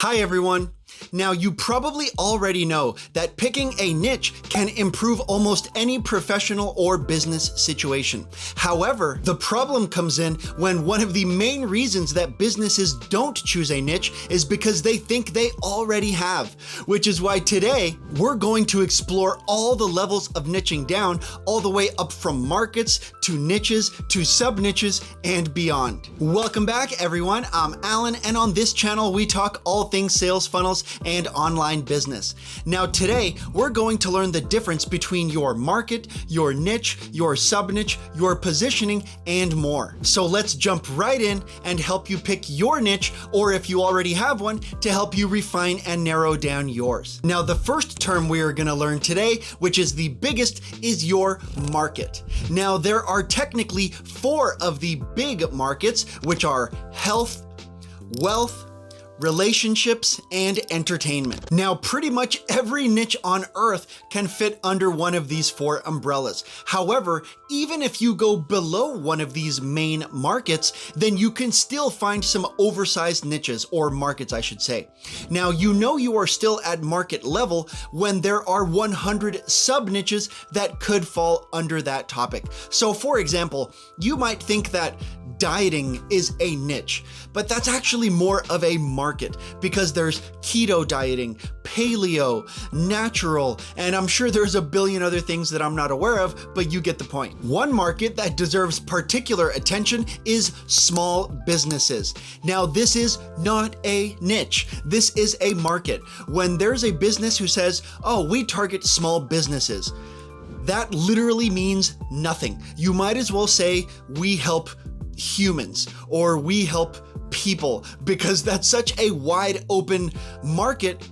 Hi everyone. Now you probably already know that picking a niche can improve almost any professional or business situation. However, the problem comes in when one of the main reasons that businesses don't choose a niche is because they think they already have, which is why today we're going to explore all the levels of niching down, all the way up from markets to niches to sub-niches and beyond. Welcome back everyone, I'm Alan, and on this channel we talk all things sales funnels and online business. Now today, we're going to learn the difference between your market, your niche, your sub-niche, your positioning, and more. So let's jump right in and help you pick your niche, or if you already have one, to help you refine and narrow down yours. Now the first term we are going to learn today, which is the biggest, is your market. Now there are technically 4 of the big markets, which are health, wealth, relationships, and entertainment. Now, pretty much every niche on earth can fit under one of these 4 umbrellas. However, even if you go below one of these main markets, then you can still find some oversized niches, or markets, I should say. Now, you know you are still at market level when there are 100 sub-niches that could fall under that topic. So for example, you might think that dieting is a niche, but that's actually more of a market because there's keto dieting, paleo, natural, and I'm sure there's a billion other things that I'm not aware of, but you get the point. One market that deserves particular attention is small businesses. Now, this is not a niche. This is a market. When there's a business who says, oh, we target small businesses, that literally means nothing. You might as well say we help humans or we help people, because that's such a wide open market,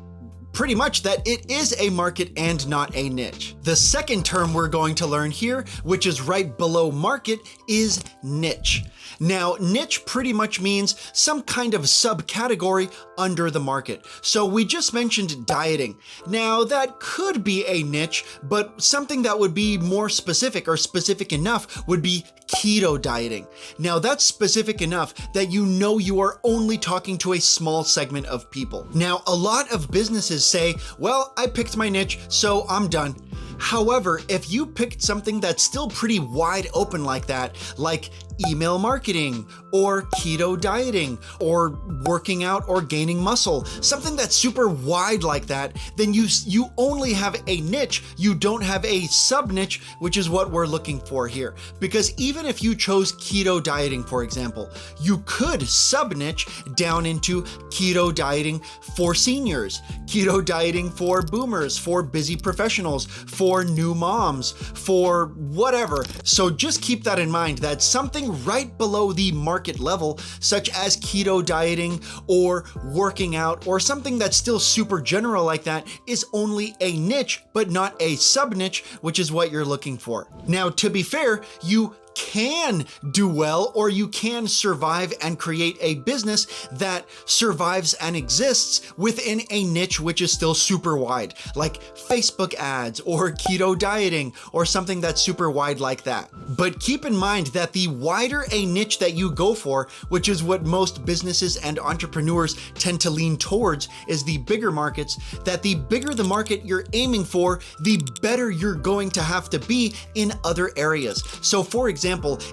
pretty much that it is a market and not a niche. The second term we're going to learn here, which is right below market, is niche. Now, niche pretty much means some kind of subcategory under the market. So we just mentioned dieting. Now, that could be a niche, but something that would be more specific or specific enough would be keto dieting. Now, that's specific enough that you know you are only talking to a small segment of people. Now, a lot of businesses say, well, I picked my niche, so I'm done. However, if you picked something that's still pretty wide open like that, like email marketing or keto dieting or working out or gaining muscle, something that's super wide like that, then you only have a niche, you don't have a sub-niche, which is what we're looking for here. Because even if you chose keto dieting, for example, you could sub-niche down into keto dieting for seniors, keto dieting for boomers, for busy professionals, for new moms, for whatever. So just keep that in mind, that something right below the market level, such as keto dieting or working out or something that's still super general like that, is only a niche, but not a sub-niche, which is what you're looking for. Now, to be fair, you can do well, or you can survive and create a business that survives and exists within a niche which is still super wide, like Facebook ads or keto dieting or something that's super wide like that. But keep in mind that the wider a niche that you go for, which is what most businesses and entrepreneurs tend to lean towards, is the bigger markets, that the bigger the market you're aiming for, the better you're going to have to be in other areas. So for example,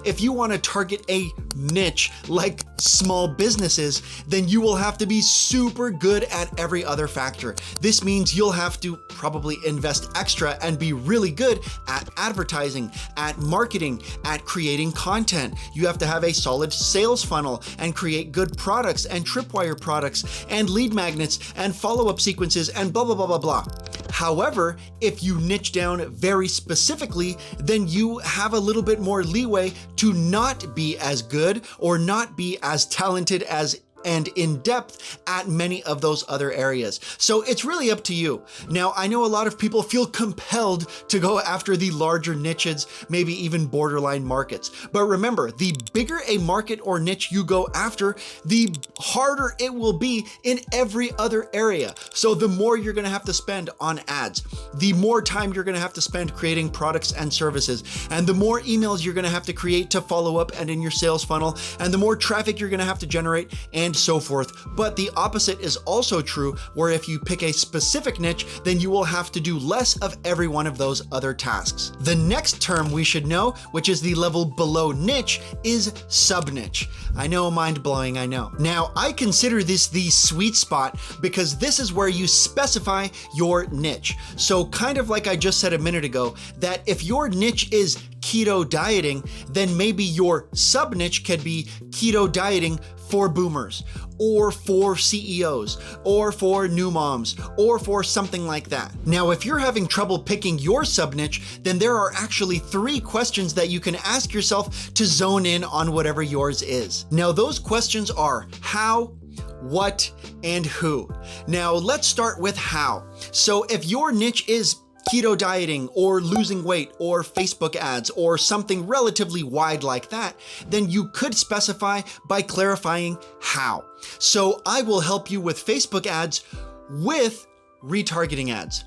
if you want to target a niche like small businesses, then you will have to be super good at every other factor. This means you'll have to probably invest extra and be really good at advertising, at marketing, at creating content. You have to have a solid sales funnel and create good products and tripwire products and lead magnets and follow-up sequences and blah, blah, blah, blah, blah. However, if you niche down very specifically, then you have a little bit more leeway to not be as good or not be as talented as and in depth at many of those other areas. So it's really up to you. Now, I know a lot of people feel compelled to go after the larger niches, maybe even borderline markets. But remember, the bigger a market or niche you go after, the harder it will be in every other area. So the more you're gonna have to spend on ads, the more time you're gonna have to spend creating products and services, and the more emails you're gonna have to create to follow up and in your sales funnel, and the more traffic you're gonna have to generate, and and so forth. But the opposite is also true, where if you pick a specific niche, then you will have to do less of every one of those other tasks. The next term we should know, which is the level below niche, is sub-niche. I know, mind-blowing, I know. Now, I consider this the sweet spot because this is where you specify your niche. So kind of like I just said a minute ago, that if your niche is keto dieting, then maybe your sub-niche could be keto dieting for boomers, or for CEOs, or for new moms, or for something like that. Now, if you're having trouble picking your sub-niche, then there are actually 3 questions that you can ask yourself to zone in on whatever yours is. Now, those questions are how, what, and who. Now, let's start with how. So if your niche is keto dieting or losing weight or Facebook ads or something relatively wide like that, then you could specify by clarifying how. So I will help you with Facebook ads with retargeting ads,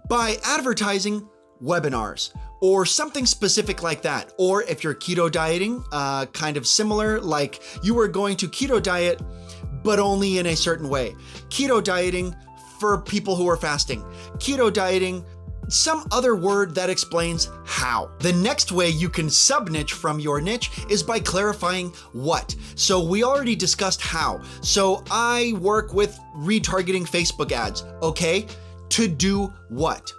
by advertising webinars or something specific like that. Or if you're keto dieting, kind of similar, like you are going to keto diet, but only in a certain way. Keto dieting for people who are fasting. Keto dieting, some other word that explains how. The next way you can sub-niche from your niche is by clarifying what. So we already discussed how. So I work with retargeting Facebook ads. Okay, to do what?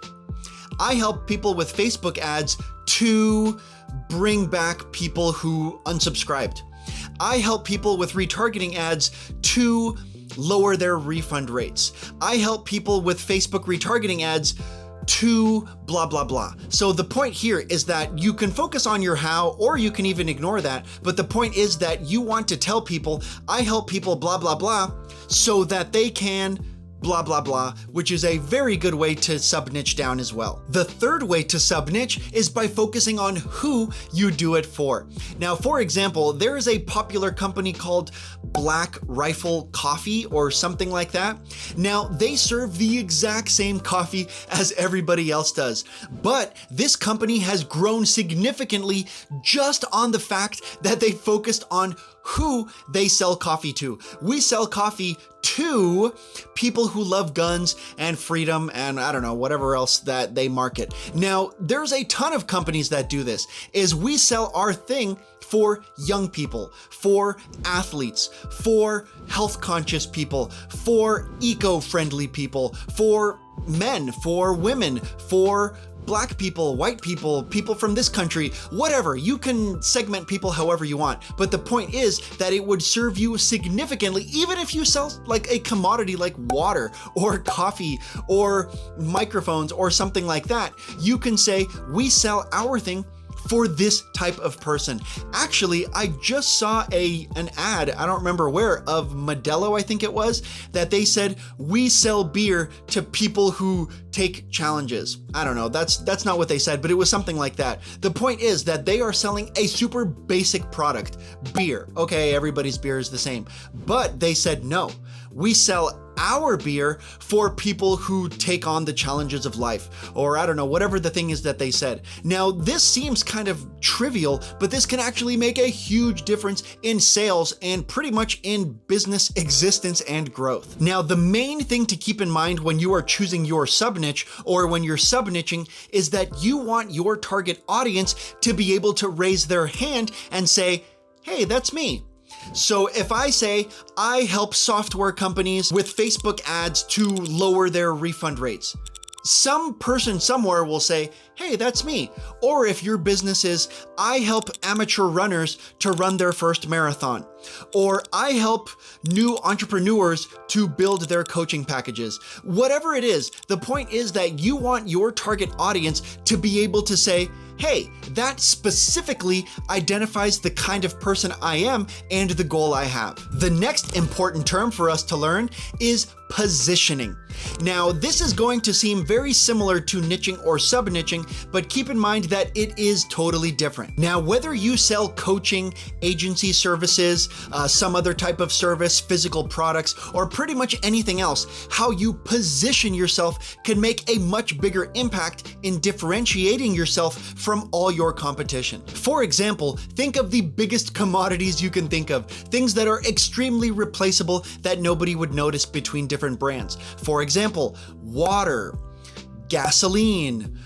I help people with Facebook ads to bring back people who unsubscribed. I help people with retargeting ads to lower their refund rates. I help people with Facebook retargeting ads to blah, blah, blah. So the point here is that you can focus on your how, or you can even ignore that. But the point is that you want to tell people, I help people blah, blah, blah, so that they can blah, blah, blah, which is a very good way to sub-niche down as well. The third way to sub-niche is by focusing on who you do it for. Now, for example, there is a popular company called Black Rifle Coffee or something like that. Now, they serve the exact same coffee as everybody else does, but this company has grown significantly just on the fact that they focused on who they sell coffee to. We sell coffee to people who love guns and freedom and I don't know, whatever else that they market. Now, there's a ton of companies that do this, is we sell our thing for young people, for athletes, for health conscious people, for eco-friendly people, for men, for women, for Black people, white people, people from this country, whatever. You can segment people however you want. But the point is that it would serve you significantly, even if you sell like a commodity like water or coffee or microphones or something like that. You can say, we sell our thing for this type of person. Actually, I just saw an ad, I don't remember where, of Modelo, I think it was, that they said, we sell beer to people who take challenges. I don't know, that's not what they said, but it was something like that. The point is that they are selling a super basic product, beer. Okay, everybody's beer is the same, but they said, no, we sell our beer for people who take on the challenges of life, or I don't know, whatever the thing is that they said. Now, this seems kind of trivial, but this can actually make a huge difference in sales and pretty much in business existence and growth. Now, the main thing to keep in mind when you are choosing your sub-niche or when you're sub-niching is that you want your target audience to be able to raise their hand and say, hey, that's me. So if I say, I help software companies with Facebook ads to lower their refund rates, some person somewhere will say, hey, that's me. Or if your business is, I help amateur runners to run their first marathon, or I help new entrepreneurs to build their coaching packages. Whatever it is, the point is that you want your target audience to be able to say, hey, that specifically identifies the kind of person I am and the goal I have. The next important term for us to learn is positioning. Now, this is going to seem very similar to niching or sub-niching, but keep in mind that it is totally different. Now, whether you sell coaching, agency services, some other type of service, physical products, or pretty much anything else, how you position yourself can make a much bigger impact in differentiating yourself from all your competition. For example, think of the biggest commodities you can think of, things that are extremely replaceable that nobody would notice between different brands. For example, water, gasoline,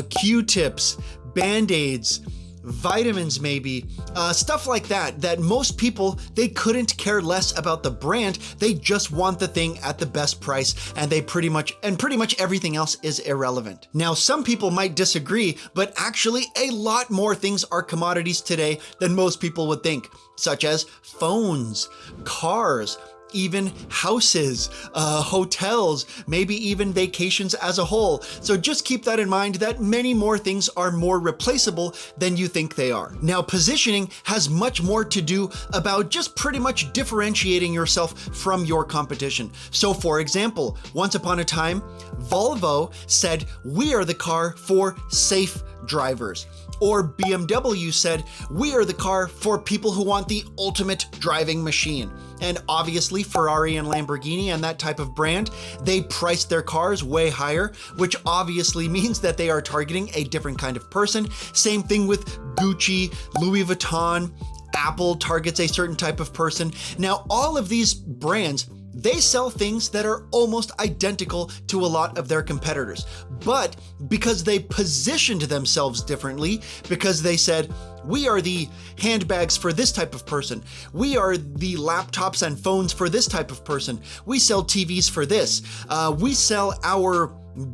Q-tips, Band-Aids, vitamins maybe, stuff like that, that most people, they couldn't care less about the brand, they just want the thing at the best price, and pretty much everything else is irrelevant. Now, some people might disagree, but actually a lot more things are commodities today than most people would think, such as phones, cars, even houses, hotels, maybe even vacations as a whole. So just keep that in mind, that many more things are more replaceable than you think they are. Now, positioning has much more to do about just pretty much differentiating yourself from your competition. So for example, once upon a time, Volvo said, "We are the car for safe drivers." Or BMW said, "We are the car for people who want the ultimate driving machine." And obviously Ferrari and Lamborghini and that type of brand, they priced their cars way higher, which obviously means that they are targeting a different kind of person. Same thing with Gucci, Louis Vuitton, Apple targets a certain type of person. Now, all of these brands, they sell things that are almost identical to a lot of their competitors. But because they positioned themselves differently, because they said, "We are the handbags for this type of person. We are the laptops and phones for this type of person. We sell TVs for this. We sell our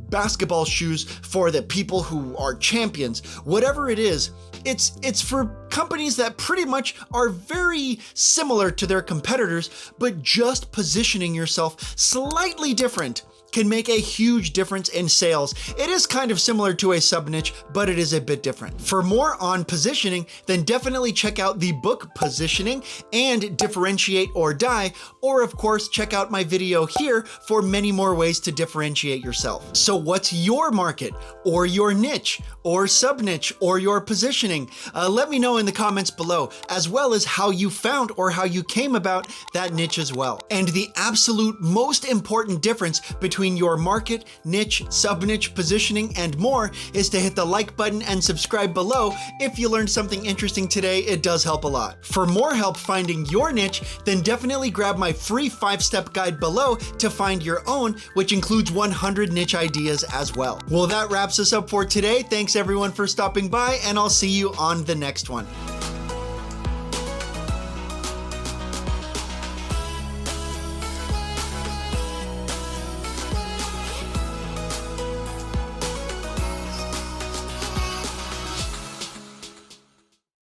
basketball shoes for the people who are champions." Whatever it is, it's for companies that pretty much are very similar to their competitors, but just positioning yourself slightly different can make a huge difference in sales. It is kind of similar to a sub-niche, but it is a bit different. For more on positioning, then definitely check out the book Positioning and Differentiate or Die, or of course, check out my video here for many more ways to differentiate yourself. So what's your market, or your niche, or sub-niche, or your positioning? Let me know in the comments below, as well as how you found or how you came about that niche as well. And the absolute most important difference between your market, niche, sub-niche, positioning, and more is to hit the like button and subscribe below. If you learned something interesting today, it does help a lot. For more help finding your niche, then definitely grab my free 5-step guide below to find your own, which includes 100 niche ideas as well. Well, that wraps us up for today. Thanks everyone for stopping by, and I'll see you on the next one.